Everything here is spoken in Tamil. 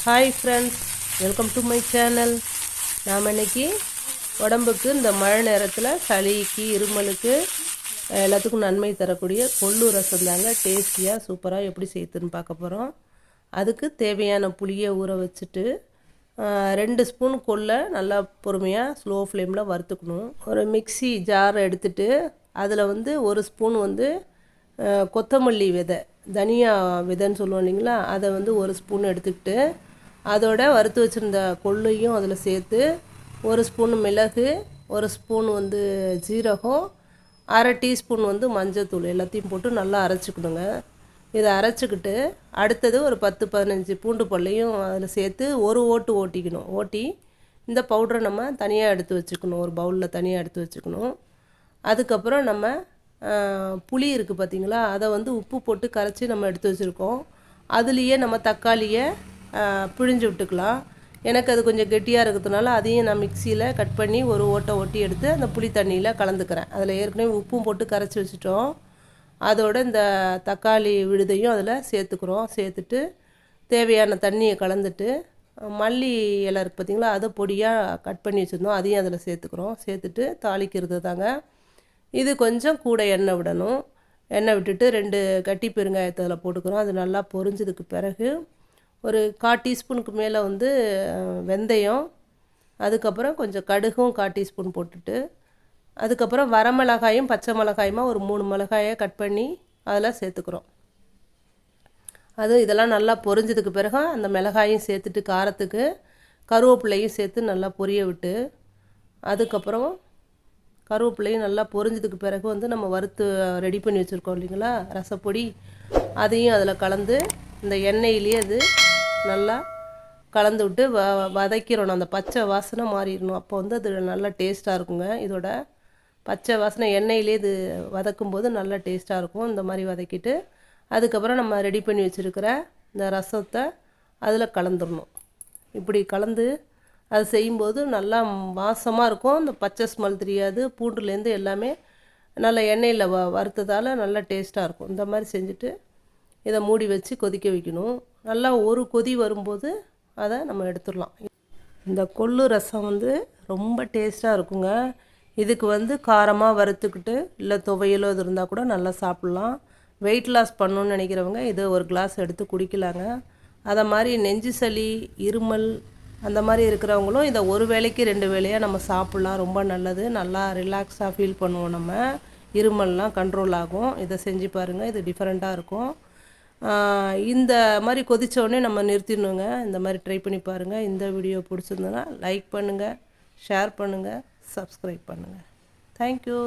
Hi friends, welcome to my channel. நாம் இன்றைக்கி உடம்புக்கு இந்த மழை நேரத்தில் சளிக்கு இருமலுக்கு எல்லாத்துக்கும் நன்மை தரக்கூடிய கொள்ளு ரசம் தாங்க டேஸ்டியாக சூப்பராக எப்படி செய்யுதுன்னு பார்க்க போகிறோம். அதுக்கு தேவையான புளியை ஊற வச்சுட்டு 2 ஸ்பூன் கொல்லை நல்லா பொறுமையாக ஸ்லோ ஃப்ளேமில் வறுத்துக்கணும். ஒரு மிக்சி ஜார் எடுத்துகிட்டு அதில் 1 ஸ்பூன் கொத்தமல்லி விதை, தனியா விதைன்னு சொல்லுவோம் இல்லைங்களா, அதை 1 ஸ்பூன் எடுத்துக்கிட்டு அதோட வறுத்து வச்சுருந்த கொள்ளையும் அதில் சேர்த்து 1 ஸ்பூன் மிளகு, 1 ஸ்பூன் ஜீரகம், அரை டீஸ்பூன் மஞ்சத்தூள் எல்லாத்தையும் போட்டு நல்லா அரைச்சிக்கணுங்க. இதை அரைச்சிக்கிட்டு அடுத்தது ஒரு 10-15 பூண்டு பல்லையும் அதில் சேர்த்து ஒரு ஓட்டு ஓட்டிக்கணும். ஓட்டி இந்த பவுடரை நம்ம தனியாக எடுத்து வச்சுக்கணும், ஒரு பவுலில் தனியாக எடுத்து வச்சுக்கணும். அதுக்கப்புறம் நம்ம புளி இருக்குது பார்த்திங்களா, அதை உப்பு போட்டு கரைச்சி நம்ம எடுத்து வச்சுருக்கோம். அதுலேயே நம்ம தக்காளியை பிழிஞ்சு விட்டுக்கலாம். எனக்கு அது கொஞ்சம் கெட்டியாக இருக்கிறதுனால அதையும் நான் மிக்சியில் கட் பண்ணி ஒரு ஓட்டை ஒட்டி எடுத்து அந்த புளி தண்ணியில் கலந்துக்கிறேன். அதில் ஏற்கனவே உப்பும் போட்டு கரைச்சி வச்சுட்டோம். அதோட இந்த தக்காளி விழுதையும் அதில் சேர்த்துக்கிறோம். சேர்த்துட்டு தேவையான தண்ணியை கலந்துட்டு மல்லி இலை இருக்குது பார்த்திங்களா, அதை பொடியாக கட் பண்ணி வச்சுருந்தோம், அதையும் அதில் சேர்த்துக்கிறோம். சேர்த்துட்டு தாளிக்கிறது தாங்க. இது கொஞ்சம் கூட எண்ணெய் விடணும். எண்ணெய் விட்டுட்டு 2 கட்டி பெருங்காயத்தை அதில் போட்டுக்கிறோம். அது நல்லா பொரிஞ்சதுக்கு பிறகு ஒரு 1/4 டீஸ்பூனுக்கு மேலே வெந்தயம், அதுக்கப்புறம் கொஞ்சம் கடுகும் 1/4 டீஸ்பூன் போட்டுட்டு அதுக்கப்புறம் வரமிளகாயும் பச்சை மிளகாயுமா ஒரு 3 மிளகாயை கட் பண்ணி அதில் சேர்த்துக்கிறோம். இதெல்லாம் நல்லா பொரிஞ்சதுக்கு பிறகு அந்த மிளகாயும் சேர்த்துட்டு காரத்துக்கு கருவேப்பிலையும் சேர்த்து நல்லா பொரிய விட்டு அதுக்கப்புறம் கருவேப்பிலையும் நல்லா பொரிஞ்சதுக்கு பிறகு நம்ம வறுத்து ரெடி பண்ணி வச்சுருக்கோம் இல்லைங்களா ரசப்பொடி, அதையும் அதில் கலந்து இந்த எண்ணெயிலேயே அது நல்லா கலந்து விட்டு வதக்கிடணும். அந்த பச்சை வாசனை மாறிடணும். அப்போ அது நல்லா டேஸ்ட்டாக இருக்குங்க. இதோட பச்சை வாசனை எண்ணெயிலே இது வதக்கும்போது நல்லா டேஸ்ட்டாக இருக்கும். இந்த மாதிரி வதக்கிட்டு அதுக்கப்புறம் நம்ம ரெடி பண்ணி வச்சுருக்கிற இந்த ரசத்தை அதில் கலந்துடணும். இப்படி கலந்து அது செய்யும்போது நல்லா வாசமாக இருக்கும். இந்த பச்சை ஸ்மெல் தெரியாது. பூண்டுலேருந்து எல்லாமே நல்லா எண்ணெயில் வறுத்ததால் நல்லா டேஸ்ட்டாக இருக்கும். இந்த மாதிரி செஞ்சுட்டு இதை மூடி வச்சு கொதிக்க வைக்கணும். நல்லா ஒரு கொதி வரும்போது அதை நம்ம எடுத்துடலாம். இந்த கொள்ளு ரசம் ரொம்ப டேஸ்ட்டாக இருக்குங்க. இதுக்கு காரமாக வறுத்துக்கிட்டு இல்லை துவையலோ இது இருந்தால் கூட நல்லா சாப்பிட்லாம். வெயிட் லாஸ் பண்ணணுன்னு நினைக்கிறவங்க இதை ஒரு கிளாஸ் எடுத்து குடிக்கலாங்க. அதை மாதிரி நெஞ்சு சளி, இருமல் அந்த மாதிரி இருக்கிறவங்களும் இதை ஒரு வேளைக்கு 2 வேளையாக நம்ம சாப்பிட்லாம். ரொம்ப நல்லது. நல்லா ரிலாக்ஸாக ஃபீல் பண்ணுவோம். நம்ம இருமல்லாம் கண்ட்ரோல் ஆகும். இதை செஞ்சு பாருங்கள், இது டிஃப்ரெண்ட்டாக இருக்கும். இந்த மாதிரி கொதித்தோடனே நம்ம நிறுத்திடணுங்க. இந்த மாதிரி ட்ரை பண்ணி பாருங்கள். இந்த வீடியோ பிடிச்சிருந்ததுன்னா லைக் பண்ணுங்கள், ஷேர் பண்ணுங்கள், சப்ஸ்கிரைப் பண்ணுங்கள். தேங்க்யூ.